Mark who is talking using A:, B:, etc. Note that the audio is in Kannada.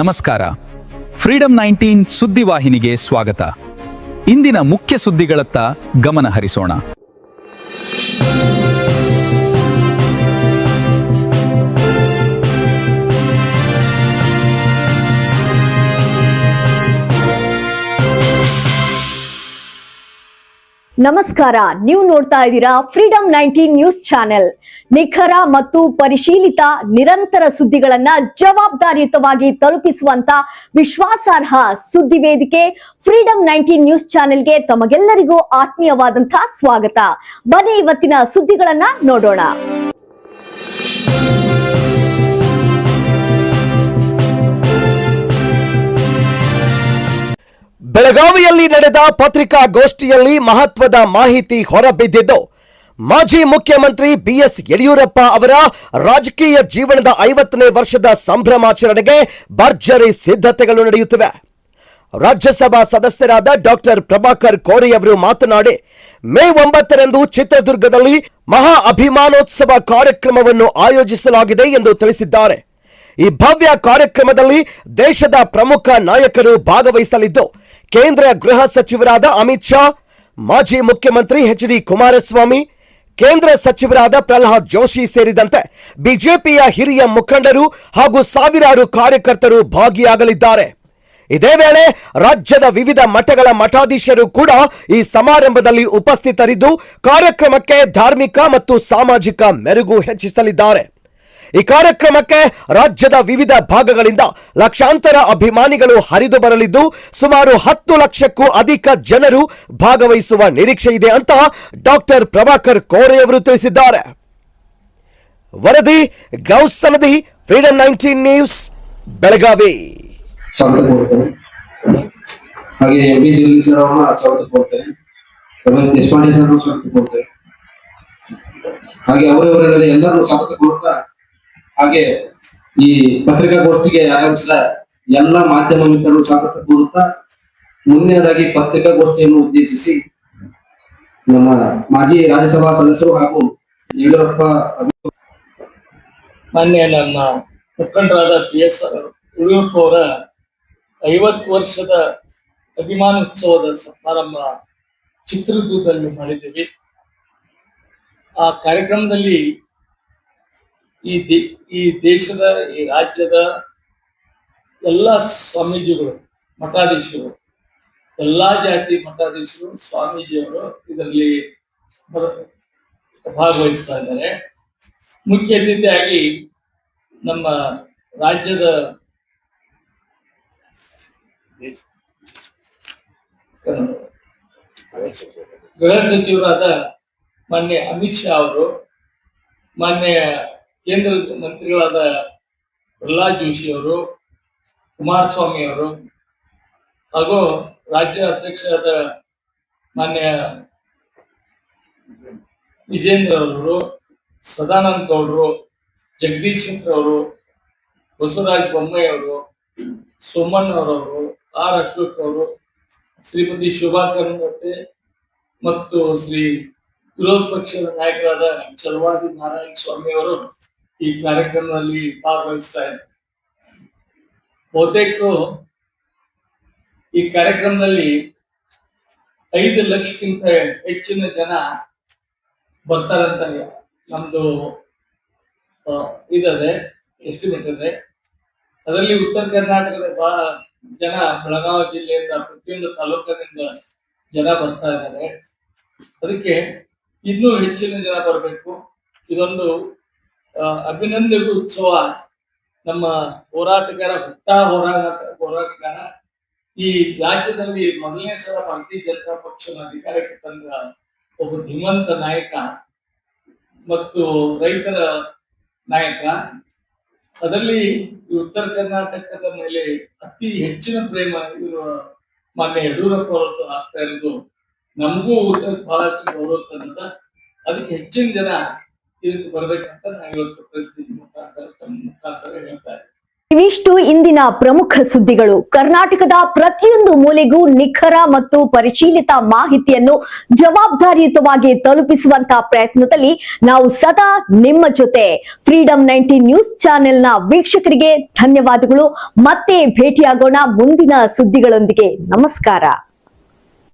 A: ನಮಸ್ಕಾರ. ಫ್ರೀಡಂ 19 ಸುದ್ದಿವಾಹಿನಿಗೆ ಸ್ವಾಗತ. ಇಂದಿನ ಮುಖ್ಯ ಸುದ್ದಿಗಳತ್ತ ಗಮನ ಹರಿಸೋಣ.
B: ನಮಸ್ಕಾರ, ನೀವು ನೋಡ್ತಾ ಇದ್ದೀರಾ ಫ್ರೀಡಂ 19 ನ್ಯೂಸ್ ಚಾನೆಲ್. ನಿಖರ ಮತ್ತು ಪರಿಶೀಲಿತ ನಿರಂತರ ಸುದ್ದಿಗಳನ್ನ ಜವಾಬ್ದಾರಿಯುತವಾಗಿ ತಲುಪಿಸುವಂತ ವಿಶ್ವಾಸಾರ್ಹ ಸುದ್ದಿ ವೇದಿಕೆ ಫ್ರೀಡಂ 19 ನ್ಯೂಸ್ ಚಾನೆಲ್ಗೆ ತಮಗೆಲ್ಲರಿಗೂ ಆತ್ಮೀಯವಾದಂತಹ ಸ್ವಾಗತ. ಬನ್ನಿ ಇವತ್ತಿನ ಸುದ್ದಿಗಳನ್ನ ನೋಡೋಣ.
C: ಬೆಳಗಾವಿಯಲ್ಲಿ ನಡೆದ ಪತ್ರಿಕಾಗೋಷ್ಠಿಯಲ್ಲಿ ಮಹತ್ವದ ಮಾಹಿತಿ ಹೊರಬಿದ್ದಿದ್ದು, ಮಾಜಿ ಮುಖ್ಯಮಂತ್ರಿ ಬಿಎಸ್ ಯಡಿಯೂರಪ್ಪ ಅವರ ರಾಜಕೀಯ ಜೀವನದ 50ನೇ ವರ್ಷದ ಸಂಭ್ರಮಾಚರಣೆಗೆ ಭರ್ಜರಿ ಸಿದ್ಧತೆಗಳು ನಡೆಯುತ್ತಿವೆ. ರಾಜ್ಯಸಭಾ ಸದಸ್ಯರಾದ ಡಾಕ್ಟರ್ ಪ್ರಭಾಕರ್ ಕೋರೆ ಅವರು ಮಾತನಾಡಿ, ಮೇ 9ರಂದು ಚಿತ್ರದುರ್ಗದಲ್ಲಿ ಮಹಾ ಅಭಿಮಾನೋತ್ಸವ ಕಾರ್ಯಕ್ರಮವನ್ನು ಆಯೋಜಿಸಲಾಗಿದೆ ಎಂದು ತಿಳಿಸಿದ್ದಾರೆ. ಈ ಭವ್ಯ ಕಾರ್ಯಕ್ರಮದಲ್ಲಿ ದೇಶದ ಪ್ರಮುಖ ನಾಯಕರು ಭಾಗವಹಿಸಲಿದ್ದು, ಕೇಂದ್ರ ಗೃಹ ಸಚಿವರಾದ ಅಮಿತ್ ಶಾ, ಮಾಜಿ ಮುಖ್ಯಮಂತ್ರಿ ಎಚ್.ಡಿ. ಕುಮಾರಸ್ವಾಮಿ, ಕೇಂದ್ರ ಸಚಿವರಾದ ಪ್ರಹ್ಲಾದ್ ಜೋಶಿ ಸೇರಿದಂತೆ ಬಿಜೆಪಿಯ ಹಿರಿಯ ಮುಖಂಡರು ಹಾಗೂ ಸಾವಿರಾರು ಕಾರ್ಯಕರ್ತರು ಭಾಗಿಯಾಗಲಿದ್ದಾರೆ. ಇದೇ ವೇಳೆ ರಾಜ್ಯದ ವಿವಿಧ ಮಠಗಳ ಮಠಾಧೀಶರು ಕೂಡ ಈ ಸಮಾರಂಭದಲ್ಲಿ ಉಪಸ್ಥಿತರಿದ್ದು, ಕಾರ್ಯಕ್ರಮಕ್ಕೆ ಧಾರ್ಮಿಕ ಮತ್ತು ಸಾಮಾಜಿಕ ಮೆರುಗು ಹೆಚ್ಚಿಸಲಿದ್ದಾರೆ. ಈ ಕಾರ್ಯಕ್ರಮಕ್ಕೆ ರಾಜ್ಯದ ವಿವಿಧ ಭಾಗಗಳಿಂದ ಲಕ್ಷಾಂತರ ಅಭಿಮಾನಿಗಳು ಹರಿದು ಬರಲಿದ್ದು, ಸುಮಾರು 10 ಲಕ್ಷಕ್ಕೂ ಅಧಿಕ ಜನರು ಭಾಗವಹಿಸುವ ನಿರೀಕ್ಷೆ ಇದೆ ಅಂತ ಡಾಕ್ಟರ್ ಪ್ರಭಾಕರ್ ಕೋರೆ ಅವರು ತಿಳಿಸಿದ್ದಾರೆ. ವರದಿ ಗೌಸ್ ಸನದಿ, ಫ್ರೀಡಂ 19 ನ್ಯೂಸ್, ಬೆಳಗಾವಿ.
D: ಹಾಗೆ ಹಾಗೆ ಅವರವರಲ್ಲಿ ಎಲ್ಲರೂ ಸ್ವಾಗತ ಕೊಡ್ತಾ, ಹಾಗೆ ಈ ಪತ್ರಿಕಾಗೋಷ್ಠಿಗೆ ಆಗಮಿಸಿದ ಎಲ್ಲ ಮಾಧ್ಯಮ ಮಿತ್ರರು ಸ್ವಾಗತ ಕೋರುತ್ತಾ, ಮುಂದಿನದಾಗಿ ಪತ್ರಿಕಾಗೋಷ್ಠಿಯನ್ನು ಉದ್ದೇಶಿಸಿ ನಮ್ಮ ಮಾಜಿ ರಾಜ್ಯಸಭಾ ಸದಸ್ಯರು ಹಾಗೂ ಯಡಿಯೂರಪ್ಪ
E: ಮಾನ್ಯ ನಮ್ಮ ಮುಖಂಡರಾದ BS ಯಡಿಯೂರಪ್ಪ ಅವರ 50 ವರ್ಷದ ಅಭಿಮಾನೋತ್ಸವದ ಸಮಾರಂಭ ಚಿತ್ರದುರ್ಗದಲ್ಲಿ ಮಾಡಿದ್ದೀವಿ. ಆ ಕಾರ್ಯಕ್ರಮದಲ್ಲಿ ಈ ದೇಶದ, ಈ ರಾಜ್ಯದ ಎಲ್ಲ ಸ್ವಾಮೀಜಿಗಳು, ಮಠಾಧೀಶರು, ಎಲ್ಲಾ ಜಾತಿ ಮಠಾಧೀಶರು, ಸ್ವಾಮೀಜಿಯವರು ಇದರಲ್ಲಿ ಭಾಗವಹಿಸ್ತಾ ಇದ್ದಾರೆ. ಮುಖ್ಯ ಅತಿಥಿಯಾಗಿ ನಮ್ಮ ರಾಜ್ಯದ ಗೃಹ ಸಚಿವರಾದ ಮಾನ್ಯ ಅಮಿತ್ ಶಾ ಅವರು, ಮಾನ್ಯ ಕೇಂದ್ರ ಮಂತ್ರಿಗಳಾದ ಪ್ರಹ್ಲಾದ್ ಜೋಶಿ ಅವರು, ಕುಮಾರಸ್ವಾಮಿ ಅವರು, ಹಾಗೂ ರಾಜ್ಯ ಅಧ್ಯಕ್ಷರಾದ ಮಾನ್ಯ ವಿಜೇಂದ್ರ ಅವರು, ಸದಾನಂದ ಗೌಡರು, ಜಗದೀಶ್ ಶೆಟ್ಟರ್ ಅವರು, ಬಸವರಾಜ ಬೊಮ್ಮಾಯಿ ಅವರು, ಸೋಮಣ್ಣ ಅವರವರು, ಆರ್ ಅಶೋಕ್ ಅವರು, ಶ್ರೀಮತಿ ಶೋಭಾ ಕರಂದ್ಲಾಜೆ ಮತ್ತು ಶ್ರೀ ವಿರೋಧ ಪಕ್ಷದ ನಾಯಕರಾದ ಚಲವಾದಿ ನಾರಾಯಣ ಸ್ವಾಮಿ ಅವರು ಈ ಕಾರ್ಯಕ್ರಮದಲ್ಲಿ ಭಾಗವಹಿಸ್ತಾ ಇದ್ದಾರೆ. ಬಹುತೇಕ ಈ ಕಾರ್ಯಕ್ರಮದಲ್ಲಿ 5 ಲಕ್ಷಕ್ಕಿಂತ ಹೆಚ್ಚಿನ ಜನ ಬರ್ತಾರಂತ ನಮ್ದು ಇದೆ, ಎಸ್ಟಿಮೇಟ್ ಇದೆ. ಅದರಲ್ಲಿ ಉತ್ತರ ಕರ್ನಾಟಕದ ಬಹಳ ಜನ, ಬೆಳಗಾವಿ ಜಿಲ್ಲೆಯಿಂದ, ಪ್ರತಿಯೊಂದು ತಾಲೂಕಿನಿಂದ ಜನ ಬರ್ತಾ ಇದ್ದಾರೆ. ಅದಕ್ಕೆ ಇನ್ನೂ ಹೆಚ್ಚಿನ ಜನ ಬರಬೇಕು. ಇದೊಂದು ಅಭಿನಂದನೆ ಉತ್ಸವ. ನಮ್ಮ ಹೋರಾಟಗಾರ, ಹೋರಾಟಗಾರ ಈ ರಾಜ್ಯದಲ್ಲಿ ಮೊದಲನೇ ಸಲ ಭಾರತೀಯ ಜನತಾ ಪಕ್ಷದ ಅಧಿಕಾರಕ್ಕೆ ತಂದ ಒಬ್ಬ ಧೀಮಂತ ನಾಯಕ ಮತ್ತು ರೈತರ ನಾಯಕ. ಅದರಲ್ಲಿ ಉತ್ತರ ಕರ್ನಾಟಕದ ಮೇಲೆ ಅತಿ ಹೆಚ್ಚಿನ ಪ್ರೇಮ ಇರುವ ಮಾನ್ಯ ಯಡಿಯೂರಪ್ಪ ಅವರದ್ದು ಆಗ್ತಾ ಇರೋದು ನಮಗೂ ಬಹಳಷ್ಟು ಗೌರವ ತಂದ. ಅದಕ್ಕೆ ಹೆಚ್ಚಿನ ಜನ ಇದಕ್ಕೆ ಬರ್ಬೇಕಂತ ನಾವು ಇವತ್ತು ಪರಿಸ್ಥಿತಿ ಮುಖಾಂತರ ಹೇಳ್ತಾ ಇದ್ದೀವಿ.
B: ಇವಿಷ್ಟು ಇಂದಿನ ಪ್ರಮುಖ ಸುದ್ದಿಗಳು. ಕರ್ನಾಟಕದ ಪ್ರತಿಯೊಂದು ಮೂಲೆಗೂ ನಿಖರ ಮತ್ತು ಪರಿಶೀಲಿತ ಮಾಹಿತಿಯನ್ನು ಜವಾಬ್ದಾರಿಯುತವಾಗಿ ತಲುಪಿಸುವಂತಹ ಪ್ರಯತ್ನದಲ್ಲಿ ನಾವು ಸದಾ ನಿಮ್ಮ ಜೊತೆ. ಫ್ರೀಡಂ 19 ನ್ಯೂಸ್ ಚಾನೆಲ್ನ ವೀಕ್ಷಕರಿಗೆ ಧನ್ಯವಾದಗಳು. ಮತ್ತೆ ಭೇಟಿಯಾಗೋಣ ಮುಂದಿನ ಸುದ್ದಿಗಳೊಂದಿಗೆ. ನಮಸ್ಕಾರ.